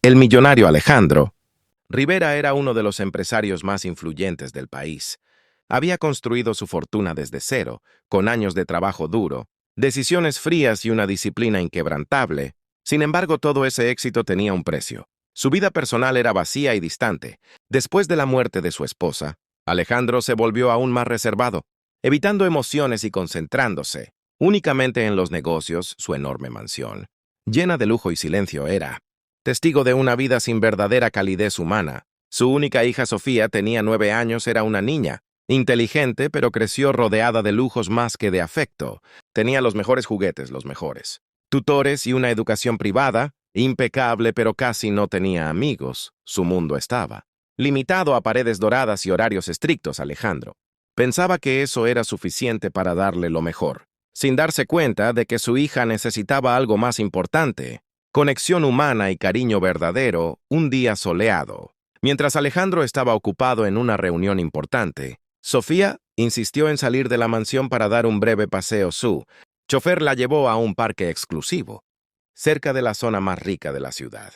El millonario Alejandro Rivera era uno de los empresarios más influyentes del país. Había construido su fortuna desde cero, con años de trabajo duro, decisiones frías y una disciplina inquebrantable. Sin embargo, todo ese éxito tenía un precio. Su vida personal era vacía y distante. Después de la muerte de su esposa, Alejandro se volvió aún más reservado, evitando emociones y concentrándose únicamente en los negocios. Su enorme mansión, llena de lujo y silencio, era testigo de una vida sin verdadera calidez humana. Su única hija Sofía tenía 9 años, era una niña, inteligente, pero creció rodeada de lujos más que de afecto. Tenía los mejores juguetes, los mejores tutores y una educación privada, impecable, pero casi no tenía amigos. Su mundo estaba limitado a paredes doradas y horarios estrictos. Alejandro pensaba que eso era suficiente para darle lo mejor, sin darse cuenta de que su hija necesitaba algo más importante: conexión humana y cariño verdadero. Un día soleado, mientras Alejandro estaba ocupado en una reunión importante, Sofía insistió en salir de la mansión para dar un breve paseo. Su chofer la llevó a un parque exclusivo, cerca de la zona más rica de la ciudad.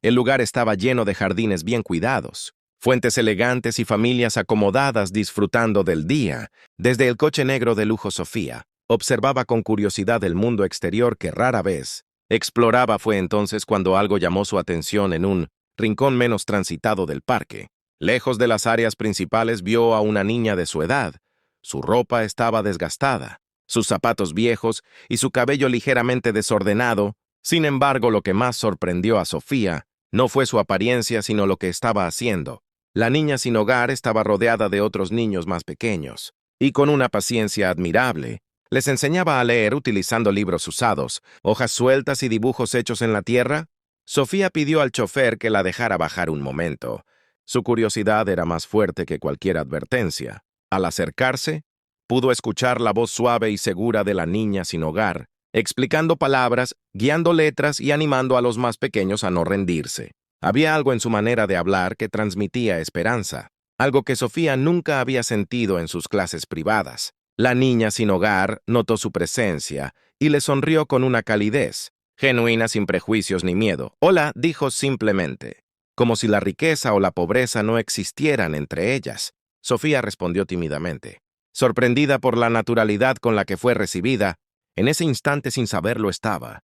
El lugar estaba lleno de jardines bien cuidados, fuentes elegantes y familias acomodadas disfrutando del día. Desde el coche negro de lujo, Sofía observaba con curiosidad el mundo exterior que rara vez exploraba. Fue entonces cuando algo llamó su atención. En un rincón menos transitado del parque, lejos de las áreas principales, vio a una niña de su edad. Su ropa estaba desgastada, sus zapatos viejos y su cabello ligeramente desordenado. Sin embargo, lo que más sorprendió a Sofía no fue su apariencia, sino lo que estaba haciendo. La niña sin hogar estaba rodeada de otros niños más pequeños, y con una paciencia admirable les enseñaba a leer utilizando libros usados, hojas sueltas y dibujos hechos en la tierra. Sofía pidió al chofer que la dejara bajar un momento. Su curiosidad era más fuerte que cualquier advertencia. Al acercarse, pudo escuchar la voz suave y segura de la niña sin hogar, explicando palabras, guiando letras y animando a los más pequeños a no rendirse. Había algo en su manera de hablar que transmitía esperanza, algo que Sofía nunca había sentido en sus clases privadas. La niña sin hogar notó su presencia y le sonrió con una calidez genuina, sin prejuicios ni miedo. «Hola», dijo simplemente, como si la riqueza o la pobreza no existieran entre ellas. Sofía respondió tímidamente, sorprendida por la naturalidad con la que fue recibida. En ese instante, sin saberlo, estaba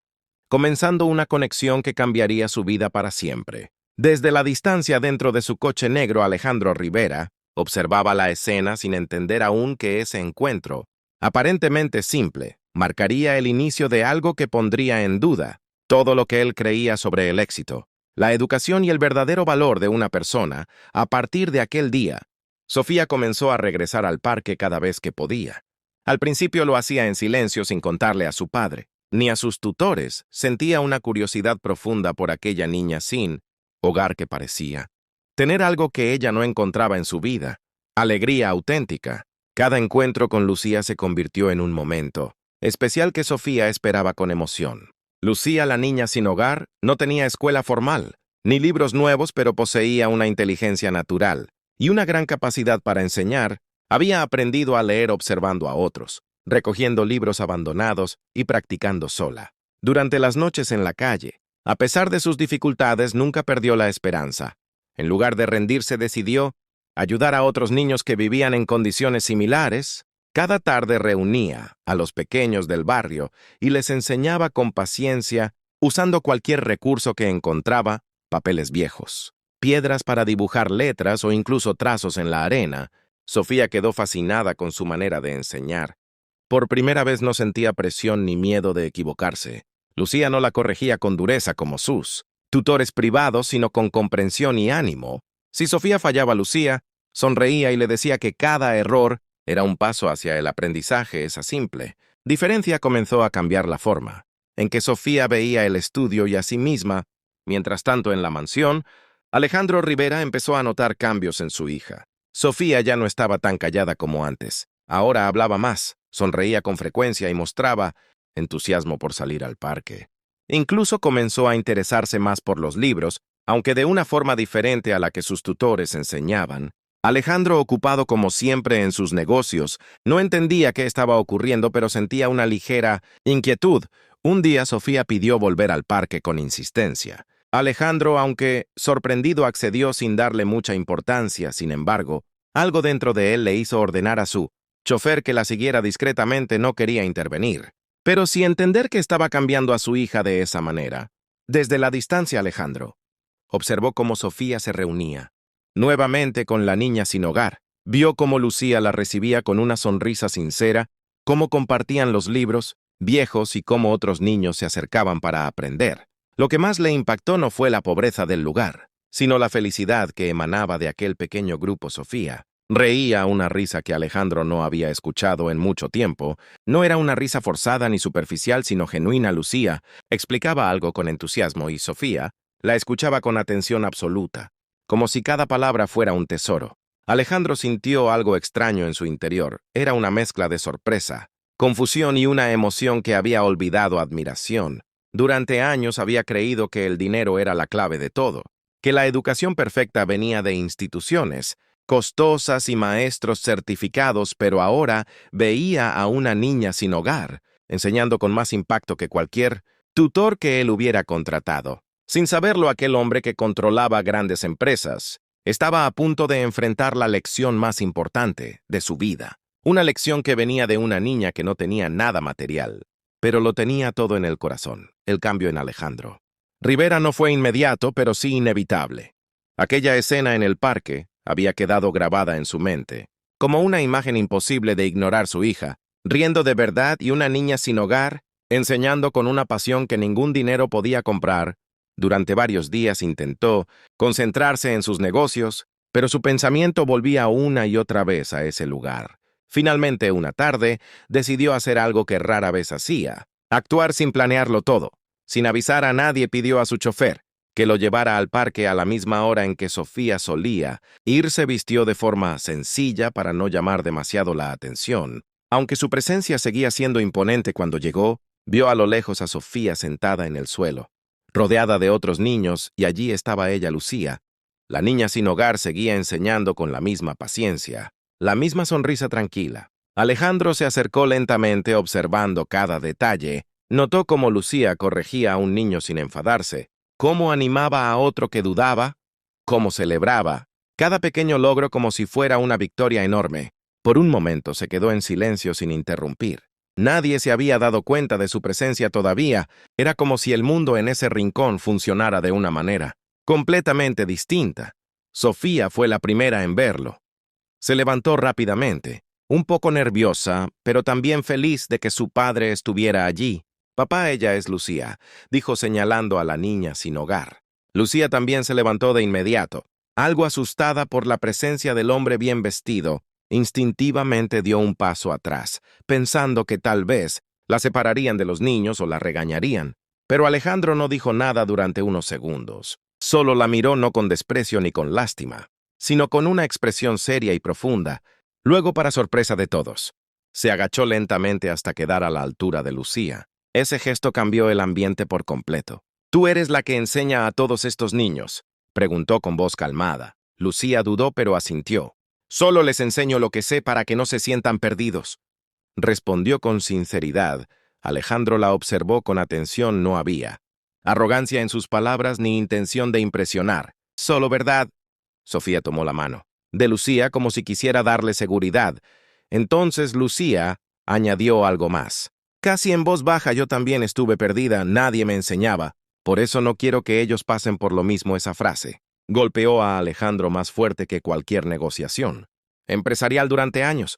comenzando una conexión que cambiaría su vida para siempre. Desde la distancia, dentro de su coche negro, Alejandro Rivera observaba la escena sin entender aún que ese encuentro, aparentemente simple, marcaría el inicio de algo que pondría en duda todo lo que él creía sobre el éxito, la educación y el verdadero valor de una persona. A partir de aquel día, Sofía comenzó a regresar al parque cada vez que podía. Al principio lo hacía en silencio, sin contarle a su padre ni a sus tutores. Sentía una curiosidad profunda por aquella niña sin hogar que parecía tener algo que ella no encontraba en su vida: alegría auténtica. Cada encuentro con Lucía se convirtió en un momento especial que Sofía esperaba con emoción. Lucía, la niña sin hogar, no tenía escuela formal, ni libros nuevos, pero poseía una inteligencia natural y una gran capacidad para enseñar. Había aprendido a leer observando a otros, recogiendo libros abandonados y practicando sola. Durante las noches en la calle, a pesar de sus dificultades, nunca perdió la esperanza. En lugar de rendirse, decidió ayudar a otros niños que vivían en condiciones similares. Cada tarde reunía a los pequeños del barrio y les enseñaba con paciencia, usando cualquier recurso que encontraba: papeles viejos, piedras para dibujar letras o incluso trazos en la arena. Sofía quedó fascinada con su manera de enseñar. Por primera vez no sentía presión ni miedo de equivocarse. Lucía no la corregía con dureza como sus tutores privados, sino con comprensión y ánimo. Si Sofía fallaba, Lucía sonreía y le decía que cada error era un paso hacia el aprendizaje. Esa simple diferencia comenzó a cambiar la forma en que Sofía veía el estudio y a sí misma. Mientras tanto, en la mansión, Alejandro Rivera empezó a notar cambios en su hija. Sofía ya no estaba tan callada como antes. Ahora hablaba más, sonreía con frecuencia y mostraba entusiasmo por salir al parque. Incluso comenzó a interesarse más por los libros, aunque de una forma diferente a la que sus tutores enseñaban. Alejandro, ocupado como siempre en sus negocios, no entendía qué estaba ocurriendo, pero sentía una ligera inquietud. Un día Sofía pidió volver al parque con insistencia. Alejandro, aunque sorprendido, accedió sin darle mucha importancia. Sin embargo, algo dentro de él le hizo ordenar a su chofer que la siguiera discretamente. No quería intervenir, pero sí entender que estaba cambiando a su hija de esa manera. Desde la distancia, Alejandro observó cómo Sofía se reunía nuevamente con la niña sin hogar. Vio cómo Lucía la recibía con una sonrisa sincera, cómo compartían los libros viejos y cómo otros niños se acercaban para aprender. Lo que más le impactó no fue la pobreza del lugar, sino la felicidad que emanaba de aquel pequeño grupo. Sofía reía una risa que Alejandro no había escuchado en mucho tiempo. No era una risa forzada ni superficial, sino genuina. Lucía explicaba algo con entusiasmo y Sofía la escuchaba con atención absoluta, como si cada palabra fuera un tesoro. Alejandro sintió algo extraño en su interior. Era una mezcla de sorpresa, confusión y una emoción que había olvidado. Admiración. Durante años había creído que el dinero era la clave de todo, que la educación perfecta venía de instituciones costosas y maestros certificados, pero ahora veía a una niña sin hogar, enseñando con más impacto que cualquier tutor que él hubiera contratado. Sin saberlo, aquel hombre que controlaba grandes empresas estaba a punto de enfrentar la lección más importante de su vida. Una lección que venía de una niña que no tenía nada material, pero lo tenía todo en el corazón. El cambio en Alejandro Rivera no fue inmediato, pero sí inevitable. Aquella escena en el parque había quedado grabada en su mente, como una imagen imposible de ignorar. Su hija, riendo de verdad, y una niña sin hogar, enseñando con una pasión que ningún dinero podía comprar. Durante varios días intentó concentrarse en sus negocios, pero su pensamiento volvía una y otra vez a ese lugar. Finalmente, una tarde, decidió hacer algo que rara vez hacía: actuar sin planearlo todo. Sin avisar a nadie, pidió a su chofer que lo llevara al parque a la misma hora en que Sofía solía ir. Se vistió de forma sencilla para no llamar demasiado la atención. Aunque su presencia seguía siendo imponente, cuando llegó, vio a lo lejos a Sofía sentada en el suelo, rodeada de otros niños, y allí estaba ella, Lucía. La niña sin hogar seguía enseñando con la misma paciencia, la misma sonrisa tranquila. Alejandro se acercó lentamente, observando cada detalle. Notó cómo Lucía corregía a un niño sin enfadarse, cómo animaba a otro que dudaba, cómo celebraba cada pequeño logro como si fuera una victoria enorme. Por un momento se quedó en silencio sin interrumpir. Nadie se había dado cuenta de su presencia todavía. Era como si el mundo en ese rincón funcionara de una manera completamente distinta. Sofía fue la primera en verlo. Se levantó rápidamente, un poco nerviosa, pero también feliz de que su padre estuviera allí. «Papá, ella es Lucía», dijo señalando a la niña sin hogar. Lucía también se levantó de inmediato, algo asustada por la presencia del hombre bien vestido. Instintivamente dio un paso atrás, pensando que tal vez la separarían de los niños o la regañarían. Pero Alejandro no dijo nada durante unos segundos. Solo la miró, no con desprecio ni con lástima, sino con una expresión seria y profunda. Luego, para sorpresa de todos, se agachó lentamente hasta quedar a la altura de Lucía. Ese gesto cambió el ambiente por completo. «¿Tú eres la que enseña a todos estos niños?», preguntó con voz calmada. Lucía dudó, pero asintió. «Solo les enseño lo que sé para que no se sientan perdidos», respondió con sinceridad. Alejandro la observó con atención. No había arrogancia en sus palabras ni intención de impresionar. «Solo verdad». Sofía tomó la mano de Lucía como si quisiera darle seguridad. Entonces Lucía añadió algo más, casi en voz baja: «Yo también estuve perdida, nadie me enseñaba. Por eso no quiero que ellos pasen por lo mismo». Esa frase golpeó a Alejandro más fuerte que cualquier negociación empresarial. Durante años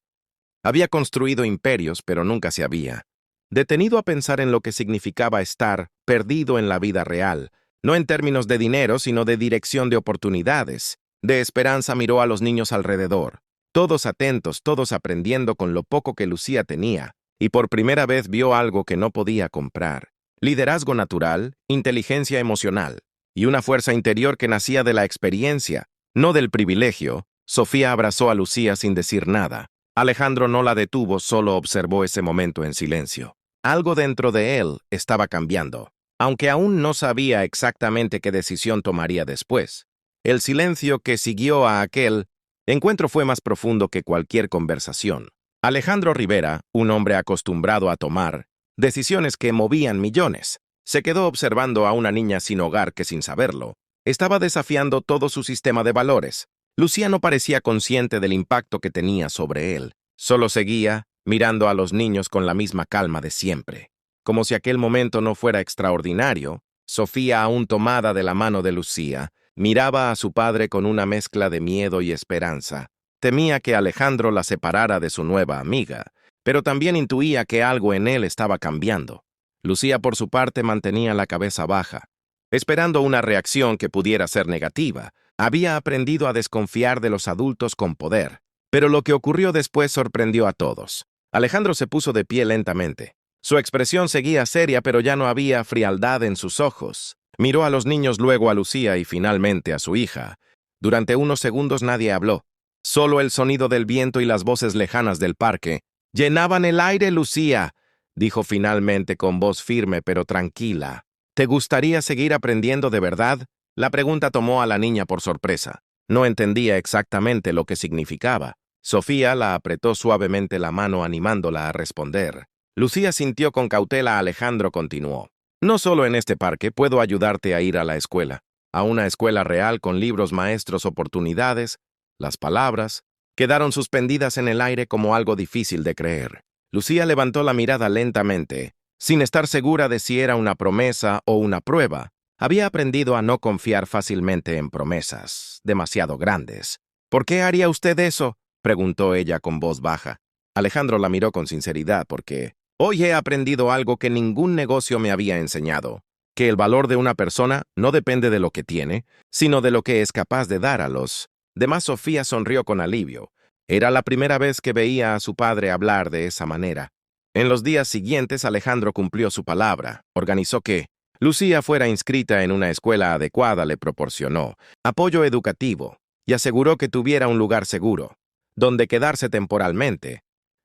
había construido imperios, pero nunca se había detenido a pensar en lo que significaba estar perdido en la vida real, no en términos de dinero, sino de dirección, de oportunidades, de esperanza. Miró a los niños alrededor, todos atentos, todos aprendiendo con lo poco que Lucía tenía, y por primera vez vio algo que no podía comprar: liderazgo natural, inteligencia emocional y una fuerza interior que nacía de la experiencia, no del privilegio. Sofía abrazó a Lucía sin decir nada. Alejandro no la detuvo, solo observó ese momento en silencio. Algo dentro de él estaba cambiando, aunque aún no sabía exactamente qué decisión tomaría después. El silencio que siguió a aquel encuentro fue más profundo que cualquier conversación. Alejandro Rivera, un hombre acostumbrado a tomar decisiones que movían millones, Se quedó observando a una niña sin hogar que, sin saberlo, estaba desafiando todo su sistema de valores. Lucía no parecía consciente del impacto que tenía sobre él. Solo seguía, mirando a los niños con la misma calma de siempre. Como si aquel momento no fuera extraordinario, Sofía, aún tomada de la mano de Lucía, miraba a su padre con una mezcla de miedo y esperanza. Temía que Alejandro la separara de su nueva amiga, pero también intuía que algo en él estaba cambiando. Lucía, por su parte, mantenía la cabeza baja, esperando una reacción que pudiera ser negativa. Había aprendido a desconfiar de los adultos con poder, pero lo que ocurrió después sorprendió a todos. Alejandro se puso de pie lentamente. Su expresión seguía seria, pero ya no había frialdad en sus ojos. Miró a los niños, luego a Lucía y finalmente a su hija. Durante unos segundos nadie habló. Solo el sonido del viento y las voces lejanas del parque llenaban el aire. Lucía, dijo finalmente con voz firme pero tranquila. ¿Te gustaría seguir aprendiendo de verdad? La pregunta tomó a la niña por sorpresa. No entendía exactamente lo que significaba. Sofía la apretó suavemente la mano animándola a responder. Lucía sintió con cautela. Alejandro continuó. No solo en este parque puedo ayudarte a ir a la escuela, a una escuela real con libros maestros, oportunidades. Las palabras quedaron suspendidas en el aire como algo difícil de creer. Lucía levantó la mirada lentamente, sin estar segura de si era una promesa o una prueba. Había aprendido a no confiar fácilmente en promesas demasiado grandes. ¿Por qué haría usted eso?, preguntó ella con voz baja. Alejandro la miró con sinceridad porque hoy he aprendido algo que ningún negocio me había enseñado, que el valor de una persona no depende de lo que tiene, sino de lo que es capaz de dar a los demás. Sofía sonrió con alivio. Era la primera vez que veía a su padre hablar de esa manera. En los días siguientes, Alejandro cumplió su palabra. Organizó que Lucía fuera inscrita en una escuela adecuada, le proporcionó apoyo educativo y aseguró que tuviera un lugar seguro, donde quedarse temporalmente.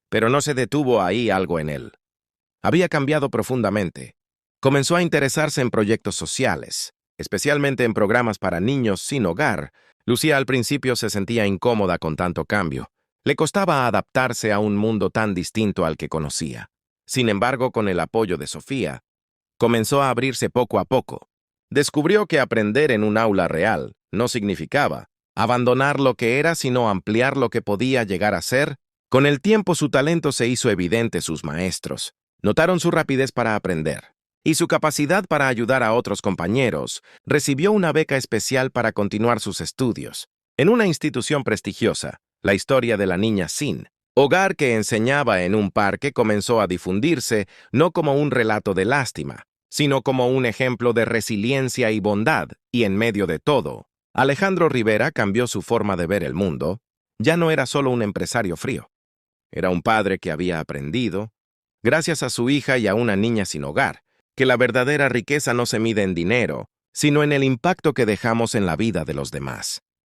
Pero no se detuvo ahí. Algo en él había cambiado profundamente. Comenzó a interesarse en proyectos sociales, especialmente en programas para niños sin hogar. Lucía al principio se sentía incómoda con tanto cambio. Le costaba adaptarse a un mundo tan distinto al que conocía. Sin embargo, con el apoyo de Sofía, comenzó a abrirse poco a poco. Descubrió que aprender en un aula real no significaba abandonar lo que era, sino ampliar lo que podía llegar a ser. Con el tiempo su talento se hizo evidente. Sus maestros notaron su rapidez para aprender y su capacidad para ayudar a otros compañeros. Recibió una beca especial para continuar sus estudios en una institución prestigiosa. La historia de la niña sin hogar que enseñaba en un parque comenzó a difundirse no como un relato de lástima, sino como un ejemplo de resiliencia y bondad. Y en medio de todo, Alejandro Rivera cambió su forma de ver el mundo. Ya no era solo un empresario frío. Era un padre que había aprendido, gracias a su hija y a una niña sin hogar, que la verdadera riqueza no se mide en dinero, sino en el impacto que dejamos en la vida de los demás.